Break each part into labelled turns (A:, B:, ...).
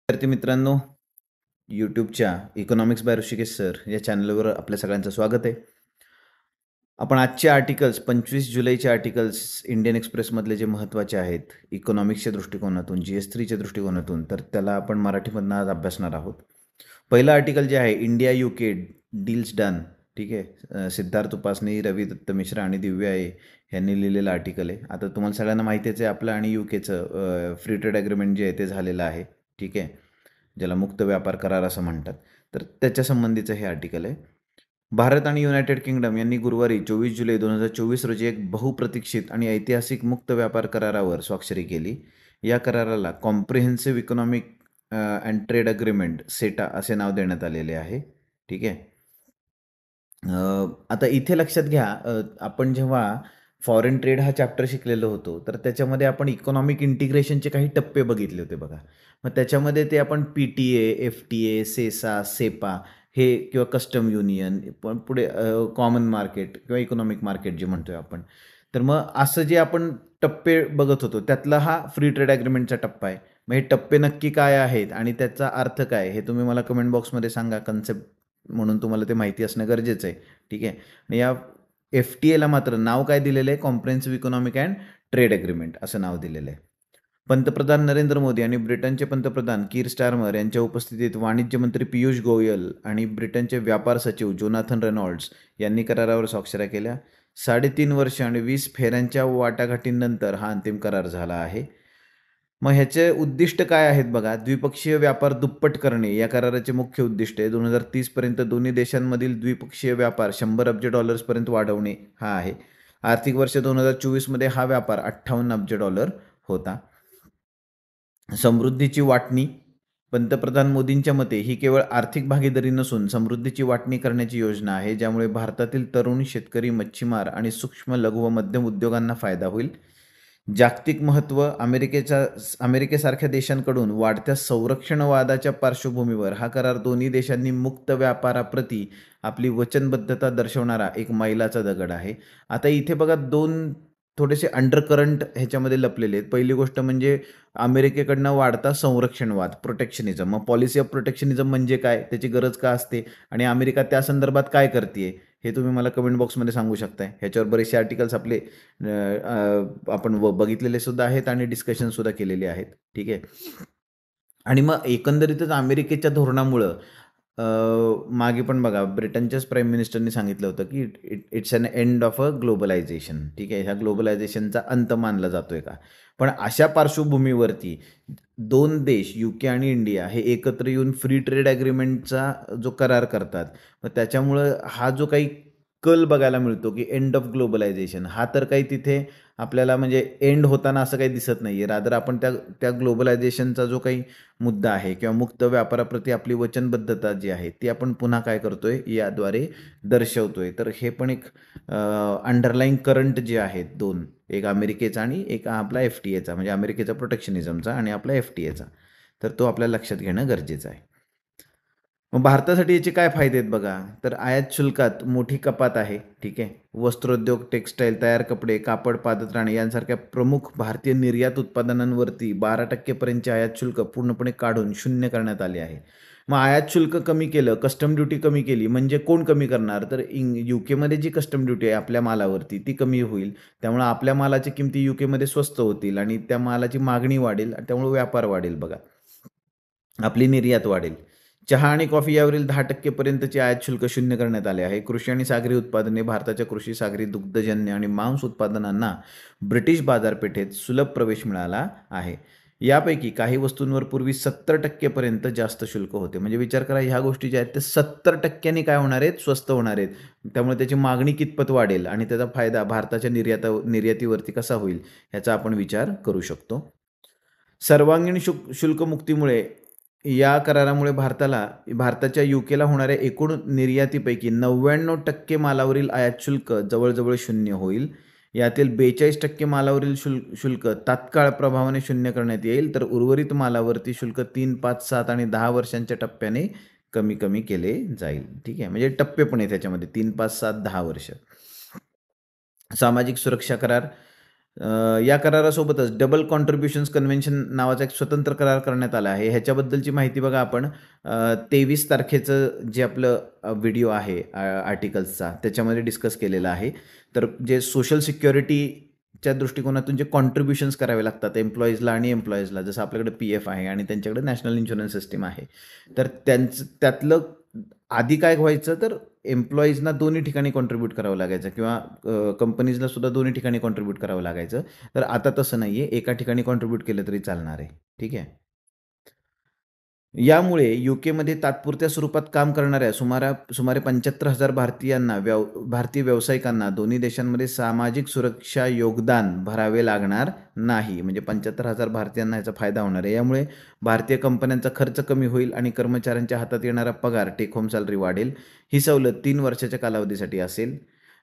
A: विद्यार्थी मित्रांनो, यूट्यूबच्या economics by Rishikesh sir या चॅनलवर आपल्या सगळ्यांचं स्वागत आहे. आपण आजचे आर्टिकल्स 25 जुलैचे आर्टिकल्स इंडियन एक्सप्रेसमधले जे महत्त्वाचे आहेत इकॉनॉमिक्सच्या दृष्टिकोनातून, GS3च्या दृष्टिकोनातून, तर त्याला आपण मराठीमधनं आज अभ्यासणार आहोत. पहिलं आर्टिकल जे आहे इंडिया UK डील्स डन, ठीक आहे. सिद्धार्थ उपासनी, रवी दत्त मिश्रा आणि दिव्या ए यांनी लिहिलेलं आर्टिकल आहे. आता तुम्हाला सगळ्यांना माहितीच आहे आपलं आणि UKचं फ्री ट्रेड ॲग्रीमेंट जे आहे ते झालेलं आहे, ठीक आहे, ज्याला मुक्त व्यापार करार असं म्हणतात. तर त्याच्या संबंधीचं हे आर्टिकल आहे. भारत आणि युनायटेड किंगडम यांनी गुरुवारी 24 जुलै 2024 रोजी एक बहुप्रतीक्षित आणि ऐतिहासिक मुक्त व्यापार करारावर स्वाक्षरी केली. या कराराला comprehensive economic and trade agreement सेटा असे नाव देण्यात आलेले आहे, ठीक आहे. आता इथे लक्षात घ्या, आपण जेव्हा फॉरेन ट्रेड हा चॅप्टर शिकलेलो होतो तर त्याच्यामध्ये आपण इकॉनॉमिक इंटिग्रेशनचे काही टप्पे बघितले होते बघा. मग त्याच्यामध्ये ते आपण PTA, FTA, सेसा, सेपा हे किंवा कस्टम युनियन, पण पुढे कॉमन मार्केट किंवा इकॉनॉमिक मार्केट जे म्हणतोय आपण. तर मग असं जे आपण टप्पे बघत होतो त्यातला हा फ्री ट्रेड ॲग्रीमेंटचा टप्पा आहे. मग हे टप्पे नक्की काय आहेत आणि त्याचा अर्थ काय हे तुम्ही मला कमेंट बॉक्समध्ये सांगा. कन्सेप्ट म्हणून तुम्हाला ते माहिती असणं गरजेचं आहे, ठीक आहे. आणि या FTAला मात्र नाव काय दिलेलं आहे? Comprehensive economic and trade agreement असं नाव दिलेलं आहे. पंतप्रधान नरेंद्र मोदी आणि ब्रिटनचे पंतप्रधान कीर स्टारमर यांच्या उपस्थितीत वाणिज्य मंत्री पियुष गोयल आणि ब्रिटनचे व्यापार सचिव जोनाथन रेनॉल्ड्स यांनी करारावर स्वाक्षऱ्या केल्या. 3.5 वर्ष आणि 20 फेऱ्यांच्या वाटाघाटींनंतर हा अंतिम करार झाला आहे. मग ह्याचे उद्दिष्ट काय आहेत बघा. द्विपक्षीय व्यापार दुप्पट करणे या कराराचे मुख्य उद्दिष्ट आहे. 2030पर्यंत दोन्ही देशांमधील द्विपक्षीय व्यापार $100 अब्ज वाढवणे हा आहे. आर्थिक वर्ष 2024मध्ये हा व्यापार $58 अब्ज होता. समृद्धीची वाटणी. पंतप्रधान मोदींच्या मते ही केवळ आर्थिक भागीदारी नसून समृद्धीची वाटणी करण्याची योजना आहे, ज्यामुळे भारतातील तरुण शेतकरी, मच्छीमार आणि सूक्ष्म, लघु व मध्यम उद्योगांना फायदा होईल. जागतिक महत्त्व. अमेरिकेसारख्या देशांकडून वाढत्या संरक्षणवादाच्या पार्श्वभूमीवर हा करार दोन्ही देशांनी मुक्त व्यापाराप्रती आपली वचनबद्धता दर्शवणारा एक मैलाचा दगड आहे. आता इथे बघा दोन थोडेसे अंडरकरंट ह्याच्यामध्ये लपलेले आहेत. पहिली गोष्ट म्हणजे अमेरिकेकडनं वाढता संरक्षणवाद, प्रोटेक्शनिझम. मग पॉलिसी ऑफ प्रोटेक्शनिझम म्हणजे काय, त्याची गरज का असते आणि अमेरिका त्या संदर्भात काय करते हे तुम्ही मला कमेंट बॉक्समध्ये सांगू शकताय. ह्याच्यावर बरेचसे आर्टिकल्स आपले आपण बघितलेले सुद्धा आहेत आणि डिस्कशनसुद्धा केलेले आहेत, ठीक आहे. आणि मग एकंदरीतच अमेरिकेच्या धोरणामुळं मागे पण बघा ब्रिटनच्याच प्राईम मिनिस्टरनी सांगितलं होतं की it's an end of a globalization, ठीक आहे. ह्या ग्लोबलायझेशनचा अंत मानला जातोय का. पण अशा पार्श्वभूमीवरती दोन देश UK आणि इंडिया हे एकत्र येऊन फ्री ट्रेड ॲग्रीमेंटचा जो करार करतात, मग त्याच्यामुळं हा जो काही कल बघायला मिळतो की एंड ऑफ ग्लोबलायझेशन, हा तर काही तिथे आपल्याला म्हणजे एंड होताना असं काही दिसत नाही आहे. रादर आपण त्या त्या ग्लोबलायझेशनचा जो काही मुद्दा आहे किंवा मुक्त व्यापाराप्रती आपली वचनबद्धता जी आहे ती आपण पुन्हा काय करतोय याद्वारे दर्शवतोय. तर हे पण एक अंडरलाईन करंट जे आहेत दोन, एक अमेरिकेचा आणि एक आपला FTAचा, म्हणजे अमेरिकेचा प्रोटेक्शनिझमचा आणि आपला FTAचा, तर तो आपल्याला लक्षात घेणं गरजेचं आहे. मग भारतासाठी याचे काय फायदे आहेत बघा. तर आयात शुल्कात मोठी कपात आहे, ठीक आहे. वस्त्रोद्योग, टेक्स्टाईल, तयार कपडे, कापड, पादत्राणे यांसारख्या प्रमुख भारतीय निर्यात उत्पादनांवरती 12% आयात शुल्क पूर्णपणे काढून शून्य करण्यात आले आहे. मग आयात शुल्क कमी केलं, कस्टम ड्युटी कमी केली म्हणजे कोण कमी करणार, तर UKमध्ये जी कस्टम ड्युटी आहे आपल्या मालावरती ती कमी होईल. त्यामुळे आपल्या मालाच्या किमती UKमध्ये स्वस्त होतील आणि त्या मालाची मागणी वाढेल आणि त्यामुळे व्यापार वाढेल बघा, आपली निर्यात वाढेल. चहा आणि कॉफी यावरील 10% आयात शुल्क शून्य करण्यात आले आहे. कृषी आणि सागरी उत्पादने. भारताच्या कृषी, सागरी, दुग्धजन्य आणि मांस उत्पादनांना ब्रिटिश बाजारपेठेत सुलभ प्रवेश मिळाला आहे. यापैकी काही वस्तूंवर पूर्वी 70% जास्त शुल्क होते. म्हणजे विचार करा, ह्या गोष्टी ज्या आहेत ते 70% काय होणार आहेत, स्वस्त होणार आहेत. त्यामुळे त्याची मागणी कितपत वाढेल आणि त्याचा फायदा भारताच्या निर्यातीवरती कसा होईल ह्याचा आपण विचार करू शकतो. सर्वांगीण शुल्कमुक्तीमुळे या करारामुळे भारताच्या UKला होणाऱ्या एकूण निर्यातीपैकी 99% मालावरील आयात शुल्क जवळजवळ शून्य होईल. यातील 42% मालावरील शुल्क तात्काळ प्रभावाने शून्य करण्यात येईल, तर उर्वरित मालावरती शुल्क 3, 5, 7 आणि 10 वर्षांच्या टप्प्याने कमी कमी केले जाईल, ठीक आहे. म्हणजे टप्पे पण आहे त्याच्यामध्ये, 3, 5, 7, 10 वर्ष. सामाजिक सुरक्षा करार. या करारासोबतच डबल कॉन्ट्रिब्युशन्स कन्व्हेन्शन नावाचा एक स्वतंत्र करार करण्यात आला आहे. ह्याच्याबद्दलची माहिती बघा आपण 23 तारखेचं जे आपलं व्हिडिओ आहे आर्टिकल्सचा त्याच्यामध्ये डिस्कस केलेला आहे. तर जे सोशल सिक्युरिटीच्या दृष्टिकोनातून जे कॉन्ट्रिब्युशन्स करावे लागतात एम्प्लॉईजला आणि एम्प्लॉईजला, जसं आपल्याकडे PF आहे आणि त्यांच्याकडे नॅशनल इन्शुरन्स सिस्टीम आहे. तर त्यातलं आधी काय व्हायचं, तर एम्प्लॉईजना दोन्ही ठिकाणी कॉन्ट्रीब्यूट करावं लागायचं किंवा कंपनीजला सुद्धा दोन्ही ठिकाणी कॉन्ट्रीब्यूट करावं लागायचं. तर आता तसं नाही आहे, एका ठिकाणी कॉन्ट्रीब्यूट केलं तरी चालणार आहे. ठीक आहे. यामुळे UK तात्पुरत्या स्वरूपात काम करणाऱ्या सुमारे 75,000 भारतीय व्यावसायिकांना दोन्ही देशांमध्ये सामाजिक सुरक्षा योगदान भरावे लागणार नाही. म्हणजे 75,000 भारतीयांना याचा फायदा होणार आहे. यामुळे भारतीय कंपन्यांचा खर्च कमी होईल आणि कर्मचाऱ्यांच्या हातात येणारा पगार, टेक होम सॅलरी वाढेल. ही सवलत 3 वर्षाच्या कालावधीसाठी असेल.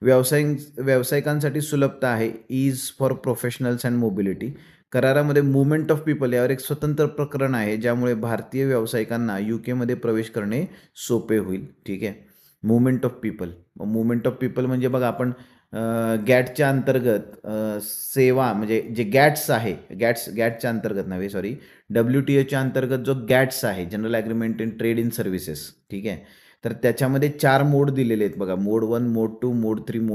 A: व्यावसायिकांसाठी सुलभता आहे. ईज फॉर प्रोफेशनल्स अँड मोबिलिटी. करारामध्ये मुवमेंट ऑफ पीपल यावर एक स्वतंत्र प्रकरण आहे, ज्यामुळे भारतीय व्यावसायिकांना UK प्रवेश करणे सोपे होईल. ठीक आहे. मुवमेंट ऑफ पीपल म्हणजे बघा आपण गॅटच्या अंतर्गत सेवा म्हणजे जे गॅट्स आहे, गॅटच्या अंतर्गत नव्हे सॉरी WTOच्या अंतर्गत जो गॅट्स आहे, general agreement in trade in services. ठीक आहे. तर त्याच्यामध्ये 4 मोड दिलेले आहेत बघा, मोड 1, मोड 2, मोड 3,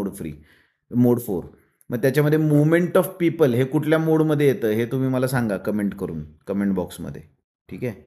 A: मोड 4. मग त्याच्यामध्ये मुवमेंट ऑफ पीपल हे कुठल्या मोडमध्ये येतं हे तुम्ही मला सांगा कमेंट बॉक्समध्ये. ठीक आहे.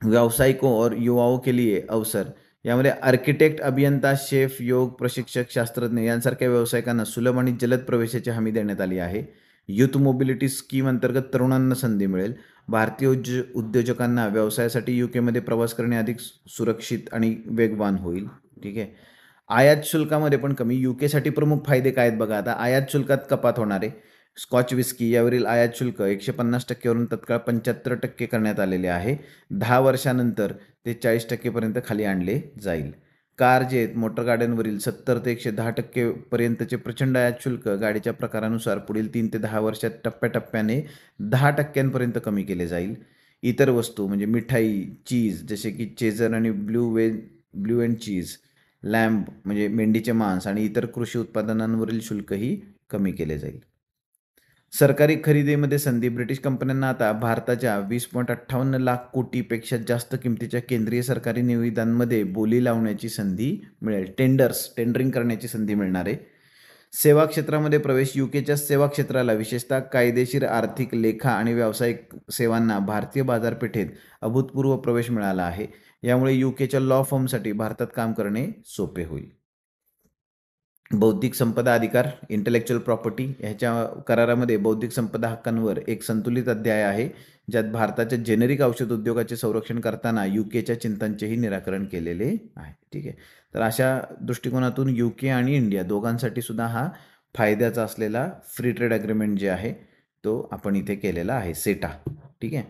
A: व्यावसायिकों और युवाओं के लिए अवसर. यामध्ये आर्किटेक्ट, अभियंता, शेफ, योग प्रशिक्षक, शास्त्रज्ञ यांसारख्या व्यावसायिकांना सुलभ आणि जलद प्रवेशाची हमी देण्यात आली आहे. युथ मोबिलिटी स्कीम अंतर्गत तरुणांना संधी मिळेल. भारतीय उद्योजकांना व्यवसायासाठी UK प्रवास करणे अधिक सुरक्षित आणि वेगवान होईल. ठीक आहे. आयात शुल्कामध्ये पण कमी. UKसाठी प्रमुख फायदे काय आहेत बघा. आता आयात शुल्कात कपात होणार आहे. स्कॉच विस्की यावरील आयात शुल्क 150% वरून तत्काळ 75% करण्यात आलेले आहे. 10 वर्षानंतर ते 40% पर्यंत खाली आणले जाईल. कार जे आहेत, मोटर गाड्यांवरील 70 ते 110% पर्यंतचे प्रचंड आयात शुल्क गाडीच्या प्रकारानुसार पुढील 3 ते 10 वर्षात टप्प्याटप्प्याने 10% कमी केले जाईल. इतर वस्तू म्हणजे मिठाई, चीज जसे की चेजर आणि ब्लू अँड चीज, लॅम्ब म्हणजे मेंढीचे मांस आणि इतर कृषी उत्पादनांवरील शुल्कही कमी केले जाईल. सरकारी खरेदीमध्ये संधी. ब्रिटिश कंपन्यांना आता भारताच्या 20.58 लाख कोटीपेक्षा जास्त किमतीच्या केंद्रीय सरकारी निविदांमध्ये बोली लावण्याची संधी मिळेल. टेंडरिंग करण्याची संधी मिळणार आहे. सेवा क्षेत्रामध्ये प्रवेश. UKच्या सेवा क्षेत्राला विशेषतः कायदेशीर, आर्थिक, लेखा आणि व्यावसायिक सेवांना भारतीय बाजारपेठेत अभूतपूर्व प्रवेश मिळाला आहे. यामुळे UKच्या लॉ फर्मसाठी भारतात काम करणे सोपे होईल. बौद्धिक संपदा अधिकार, इंटेलेक्च्युअल प्रॉपर्टी. ह्याच्या करारामध्ये बौद्धिक संपदा हक्कांवर एक संतुलित अध्याय आहे, ज्यात भारताच्या जेनेरिक औषध उद्योगाचे संरक्षण करताना UKच्या चिंतांचेही निराकरण केलेले आहे. ठीक आहे. तर अशा दृष्टिकोनातून UK आणि इंडिया दोघांसाठी सुद्धा हा फायद्याचा असलेला फ्री ट्रेड ॲग्रीमेंट जे आहे तो आपण इथे केलेला आहे, सेटा. ठीक आहे.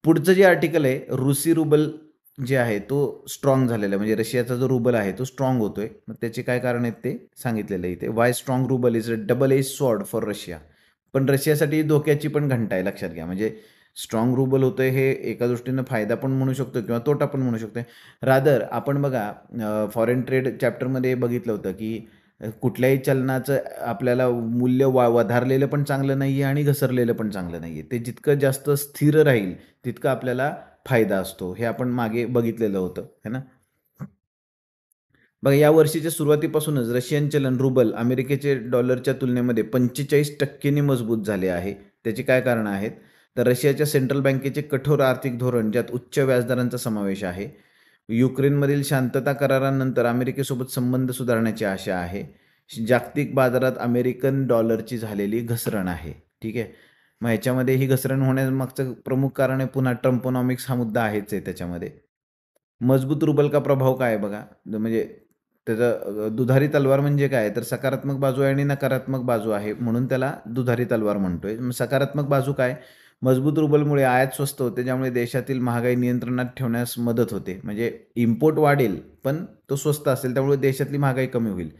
A: पुढचं जे आर्टिकल आहे, रुसी रुबल जे आहे तो स्ट्रॉंग झालेला आहे. म्हणजे रशियाचा जो रुबल आहे तो स्ट्रॉंग होतोय. मग त्याचे काय कारण आहेत ते सांगितलेलं आहे इथे. Y strong Rubal is a double edge sword for Russia. पण रशियासाठी धोक्याची पण घंटा आहे, लक्षात घ्या. म्हणजे स्ट्रॉंग रुबल होतोय हे एका दृष्टीनं फायदा पण म्हणू शकतो किंवा तोटा पण म्हणू शकतो. रादर आपण बघा फॉरेन ट्रेड चॅप्टरमध्ये बघितलं होतं की कुठल्याही चलनाचं आपल्याला मूल्य वधारलेलं पण चांगलं नाही आहे आणि घसरलेलं पण चांगलं नाही आहे. ते जितकं जास्त स्थिर राहील तितकं आपल्याला फायदा असतो. हे आपण मागे बघितलेलं होतं, है ना. बघा, या वर्षीच्या सुरुवातीपासूनच रशियन चलन रुबल अमेरिकेचे डॉलरच्या तुलनेमध्ये 45% मजबूत झाले आहे. त्याची काय कारणं आहेत, तर रशियाच्या सेंट्रल बँकेचे कठोर आर्थिक धोरण, ज्यात उच्च व्याजदरांचा समावेश आहे. युक्रेनमधील शांतता करारानंतर अमेरिकेसोबत संबंध सुधारण्याची आशा आहे. जागतिक बाजारात अमेरिकन डॉलरची झालेली घसरण आहे. ठीक आहे. मग ह्याच्यामध्ये ही घसरण होण्यामागचं प्रमुख कारण आहे पुन्हा ट्रम्पोनॉमिक्स हा मुद्दा आहेच आहे त्याच्यामध्ये. मजबूत रुबल का प्रभाव काय आहे बघा. म्हणजे त्याचं दुधारी तलवार म्हणजे काय, तर सकारात्मक बाजू आहे आणि नकारात्मक बाजू आहे, म्हणून त्याला दुधारी तलवार म्हणतोय. सकारात्मक बाजू काय, मजबूत रुबलमुळे आयात स्वस्त होते, ज्यामुळे देशातील महागाई नियंत्रणात ठेवण्यास मदत होते. म्हणजे इम्पोर्ट वाढेल पण तो स्वस्त असेल, त्यामुळे देशातली महागाई कमी होईल.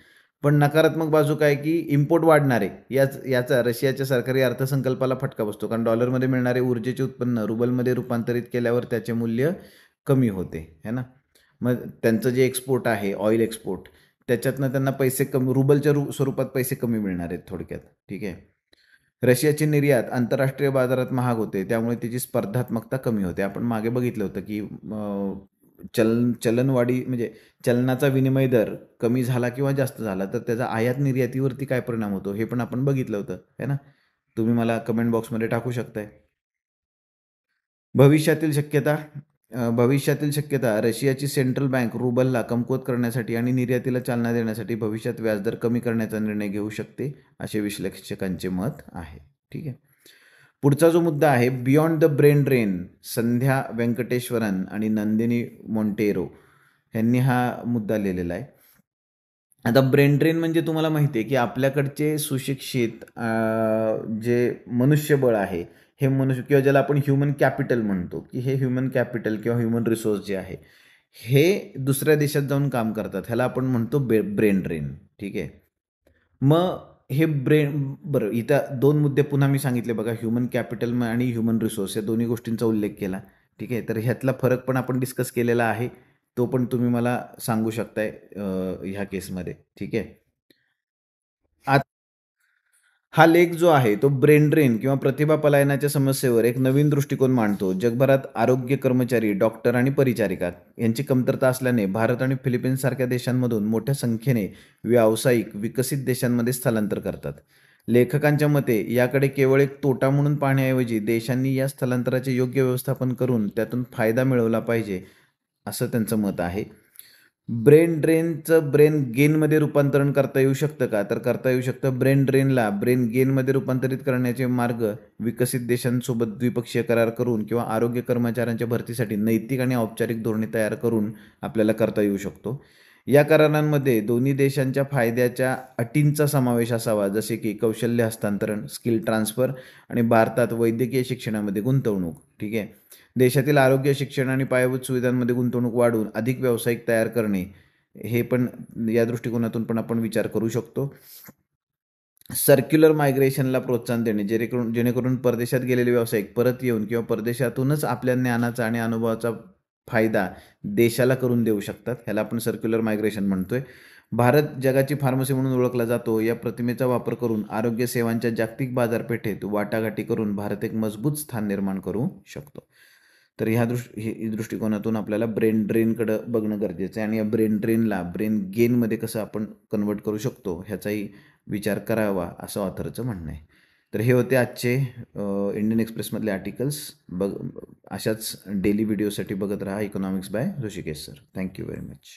A: पण नकारात्मक बाजू काय की इम्पोर्ट वाढणार आहे, याचा रशियाच्या सरकारी अर्थसंकल्पाला फटका बसतो. कारण डॉलरमध्ये मिळणारे ऊर्जेचे उत्पन्न रुबलमध्ये रूपांतरित केल्यावर त्याचे मूल्य कमी होते, है ना. मग त्यांचं जे एक्सपोर्ट आहे, ऑइल एक्सपोर्ट, त्याच्यातनं त्यांना पैसे कमी रुबलच्या स्वरूपात पैसे कमी मिळणार आहेत थोडक्यात. ठीक आहे. रशियाची निर्यात आंतरराष्ट्रीय बाजारात महाग होते, त्यामुळे तिची स्पर्धात्मकता कमी होते. आपण मागे बघितलं होतं की चलनवाढी म्हणजे चलनाचा विनिमय दर कमी झाला किंवा जास्त झाला तर त्याचा आयात निर्यातीवरती काय परिणाम होतो हे पण आपण बघितलं होतं, है ना? तुम्ही मला कमेंट बॉक्समध्ये टाकू शकताय. भविष्यातील शक्यता भविष्यातील शक्यता रशियाची सेंट्रल बँक रुबलला कमकुवत करण्यासाठी आणि निर्यातीला चालना देण्यासाठी भविष्यात व्याजदर कमी करण्याचा निर्णय घेऊ शकते, असे विश्लेषकांचे मत आहे. ठीक आहे. पुढचा जो मुद्दा आहे, बियॉन्ड द ब्रेन ड्रेन, संध्या व्यंकटेश्वरन आणि नंदिनी मोंटेरो यांनी हा मुद्दा लिहिलेला आहे. आता ब्रेन ड्रेन म्हणजे तुम्हाला माहिती आहे की आपल्याकडचे सुशिक्षित जे मनुष्यबळ आहे, हे मनुष्य किंवा ज्याला आपण ह्युमन कॅपिटल म्हणतो, की हे ह्युमन कॅपिटल किंवा ह्युमन रिसोर्स जे आहे, हे दुसऱ्या देशात जाऊन काम करतात. ह्याला आपण म्हणतो ब्रेन ड्रेन. ठीक आहे. मग हे बरं, इथं 2 मुद्दे पुन्हा मी सांगितले बघा, ह्युमन कॅपिटल आणि ह्युमन रिसोर्स या दोन्ही गोष्टींचा उल्लेख केला. ठीक आहे. तर ह्यातला फरक पण आपण डिस्कस केलेला आहे. तो पण तुम्ही मला सांगू शकताय ह्या केसमध्ये. ठीक आहे. हा लेख जो आहे तो ब्रेन ड्रेन किंवा प्रतिभा पलायनाच्या समस्येवर एक नवीन दृष्टिकोन मांडतो. जगभरात आरोग्य कर्मचारी, डॉक्टर आणि परिचारिका यांची कमतरता असल्याने भारत आणि फिलिपिन्ससारख्या देशांमधून मोठ्या संख्येने व्यावसायिक विकसित देशांमध्ये स्थलांतर करतात. लेखकांच्या मते याकडे केवळ एक तोटा म्हणून पाहण्याऐवजी देशांनी या स्थलांतराचे योग्य व्यवस्थापन करून त्यातून फायदा मिळवला पाहिजे, असं त्यांचं मत आहे. ब्रेन ड्रेनचं ब्रेन गेनमध्ये रूपांतरण करता येऊ शकतं का? तर करता येऊ शकतं. ब्रेन ड्रेनला ब्रेन गेनमध्ये रूपांतरित करण्याचे मार्ग विकसित देशांसोबत द्विपक्षीय करार करून किंवा आरोग्य कर्मचाऱ्यांच्या भरतीसाठी नैतिक आणि औपचारिक धोरणे तयार करून आपल्याला करता येऊ शकतो. या करारांमध्ये दोन्ही देशांच्या फायद्याच्या अटींचा समावेश असावा, जसे की कौशल्य हस्तांतरण, स्किल ट्रान्सफर आणि भारतात वैद्यकीय शिक्षणामध्ये गुंतवणूक. ठीक आहे. देशातील आरोग्य, शिक्षण आणि पायाभूत सुविधांमध्ये गुंतवणूक वाढवून अधिक व्यावसायिक तयार करणे, हे पण या दृष्टिकोनातून पण आपण विचार करू शकतो. सर्क्युलर मायग्रेशनला प्रोत्साहन देणे, जेणेकरून परदेशात गेलेले व्यावसायिक परत येऊन किंवा परदेशातूनच आपल्या ज्ञानाचा आणि अनुभवाचा फायदा देशाला करून देऊ शकतात. ह्याला आपण सर्क्युलर मायग्रेशन म्हणतोय. भारत जगाची फार्मसी म्हणून ओळखला जातो. या प्रतिमेचा वापर करून आरोग्य सेवांच्या जागतिक बाजारपेठेत वाटाघाटी करून भारत एक मजबूत स्थान निर्माण करू शकतो. तर ह्या दृष्टिकोनातून आपल्याला ब्रेन ड्रेनकडं बघणं गरजेचं आहे आणि या ब्रेन ड्रेनला ब्रेन गेनमध्ये कसं आपण कन्वर्ट करू शकतो ह्याचाही विचार करावा, असं ऑथरचं म्हणणं आहे. तर हे होते आजचे इंडियन एक्सप्रेसमधले आर्टिकल्स. अशाच डेली व्हिडिओसाठी बघत राहा economics by Rishikesh sir. Thank you very much.